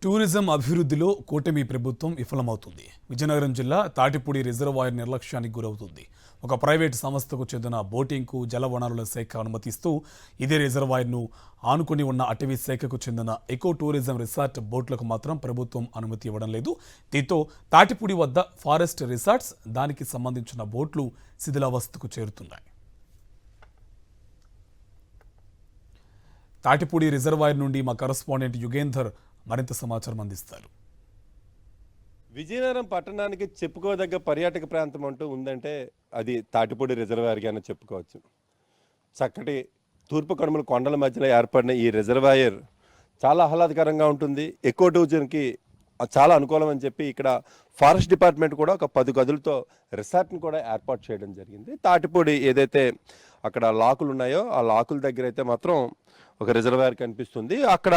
Tourism అభివృద్ధిలో కూటమి ప్రభుత్వం విఫలమవుతుంది. విజయనగరం జిల్లా తాటిపూడి రిజర్వాయర్ నిర్లక్ష్యానికి గురవుతుంది. ఒక ప్రైవేటు సంస్థకు చెందిన బోటింగ్కు జలవనరుల శాఖ అనుమతిస్తూ ఇదే రిజర్వాయర్ను ఆనుకుని ఉన్న అటవీ శాఖకు చెందిన ఎకో టూరిజం రిసార్ట్ బోట్లకు మాత్రం ప్రభుత్వం అనుమతి ఇవ్వడం లేదు. దీంతో తాటిపూడి వద్ద ఫారెస్ట్ రిసార్ట్స్, దానికి సంబంధించిన బోట్లు శిథిలావస్థకు చేరుతున్నాయి. తాటిపూడి రిజర్వాయర్ నుండి మా కరెస్పాండెంట్ యుగేందర్ మరింత సమాచారం అందిస్తారు. విజయనగరం పట్టణానికి చెప్పుకోదగ్గ పర్యాటక ప్రాంతం అంటూ ఉందంటే అది తాటిపూడి రిజర్వాయర్గానే చెప్పుకోవచ్చు. చక్కటి తూర్పు కనుమల కొండల మధ్యలో ఏర్పడిన ఈ రిజర్వాయర్ చాలా ఆహ్లాదకరంగా ఉంటుంది. ఎకో టూరిజంకి చాలా అనుకూలం అని చెప్పి ఇక్కడ ఫారెస్ట్ డిపార్ట్మెంట్ కూడా ఒక 10 గదులతో రిసార్ట్ని కూడా ఏర్పాటు చేయడం జరిగింది. తాటిపూడి ఏదైతే అక్కడ లాకులు ఉన్నాయో ఆ లాకుల దగ్గర అయితే మాత్రం ఒక రిజర్వాయర్ కనిపిస్తుంది. అక్కడ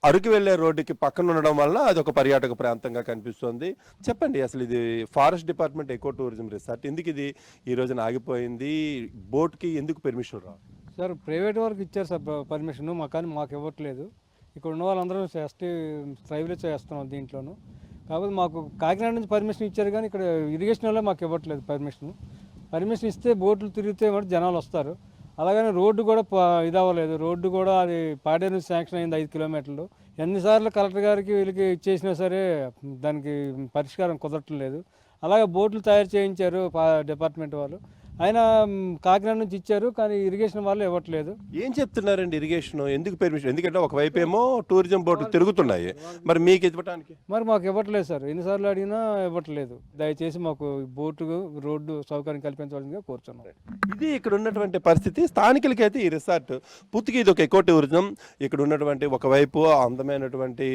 అరకు వెళ్లే రోడ్డుకి పక్కన ఉండడం వల్ల అది ఒక పర్యాటక ప్రాంతంగా కనిపిస్తుంది. చెప్పండి, అసలు ఇది forest department eco tourism resort ఎందుకు ఇది ఈ రోజున ఆగిపోయింది? బోట్కి ఎందుకు పర్మిషన్ రావు? సార్, ప్రైవేట్ వారికి ఇచ్చారు సార్ పర్మిషన్, కానీ మాకు ఇవ్వట్లేదు. ఇక్కడ ఉన్న వాళ్ళందరూ ఎస్టీ ట్రైబులే చేస్తున్నాం దీంట్లోనూ. కాకపోతే మాకు కాకినాడ నుంచి పర్మిషన్ ఇచ్చారు, కానీ ఇక్కడ ఇరిగేషన్ వల్ల మాకు ఇవ్వట్లేదు పర్మిషన్ ఇస్తే బోట్లు తిరిగితే మరి జనాలు వస్తారు. అలాగని రోడ్డు కూడా ఇదవ్వలేదు. రోడ్డు కూడా అది పాడేరు నుంచి శాంక్షన్ అయింది 5 కిలోమీటర్లు. ఎన్నిసార్లు కలెక్టర్ గారికి వీళ్ళకి ఇచ్చేసినా సరే దానికి పరిష్కారం కుదరట్లేదు. అలాగే బోట్లు తయారు చేయించారు డిపార్ట్మెంట్ వాళ్ళు, అయినా కాకినాడ నుంచి ఇచ్చారు, కానీ ఇరిగేషన్ వాళ్ళు ఇవ్వట్లేదు. ఏం చెప్తున్నారండి ఇరిగేషన్ ఎందుకు పర్మిషన్? ఎందుకంటే ఒకవైపు ఏమో టూరిజం బోట్లు తిరుగుతున్నాయి, మరి మీకు ఇవ్వడానికి మరి మాకు ఇవ్వట్లేదు సార్. ఎన్నిసార్లు అడిగినా ఇవ్వట్లేదు. దయచేసి మాకు బోటు రోడ్డు సౌకర్యం కల్పించవలసిందిగా కోరుతున్నాం. ఇది ఇక్కడ ఉన్నటువంటి పరిస్థితి. స్థానికులకైతే ఈ రిసార్ట్ పూర్తిగా ఇది ఒక ఎకో టూరిజం. ఇక్కడ ఉన్నటువంటి ఒకవైపు అందమైనటువంటి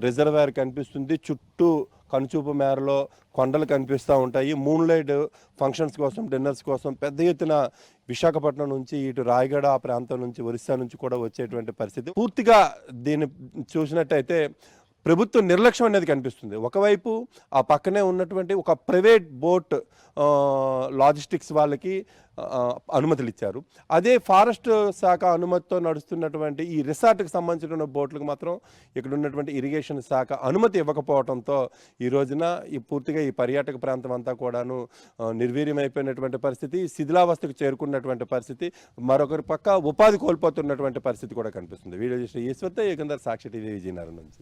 రిజర్వాయర్ కనిపిస్తుంది. చుట్టూ కనుచూపు మేరలో కొండలు కనిపిస్తూ ఉంటాయి. మూన్లైట్ ఫంక్షన్స్ కోసం, డిన్నర్స్ కోసం పెద్ద ఎత్తున విశాఖపట్నం నుంచి ఇటు రాయగడ ఆ ప్రాంతం నుంచి, ఒరిస్సా నుంచి కూడా వచ్చేటువంటి పరిస్థితి. పూర్తిగా దీన్ని చూసినట్టయితే ప్రభుత్వ నిర్లక్ష్యం అనేది కనిపిస్తుంది. ఒకవైపు ఆ పక్కనే ఉన్నటువంటి ఒక ప్రైవేట్ బోట్ లాజిస్టిక్స్ వాళ్ళకి అనుమతులు ఇచ్చారు. అదే ఫారెస్ట్ శాఖ అనుమతితో నడుస్తున్నటువంటి ఈ రిసార్ట్కి సంబంధించిన బోట్లకు మాత్రం ఇక్కడ ఉన్నటువంటి ఇరిగేషన్ శాఖ అనుమతి ఇవ్వకపోవడంతో ఈ రోజున పూర్తిగా ఈ పర్యాటక ప్రాంతం అంతా కూడాను నిర్వీర్యమైపోయినటువంటి పరిస్థితి, శిథిలావస్థకు చేరుకున్నటువంటి పరిస్థితి, మరొకరి పక్క ఉపాధి కోల్పోతున్నటువంటి పరిస్థితి కూడా కనిపిస్తుంది. వీడియో ఈశ్వర్తో యుగంధర్, సాక్షి టీవీ, విజయనగరం నుంచి.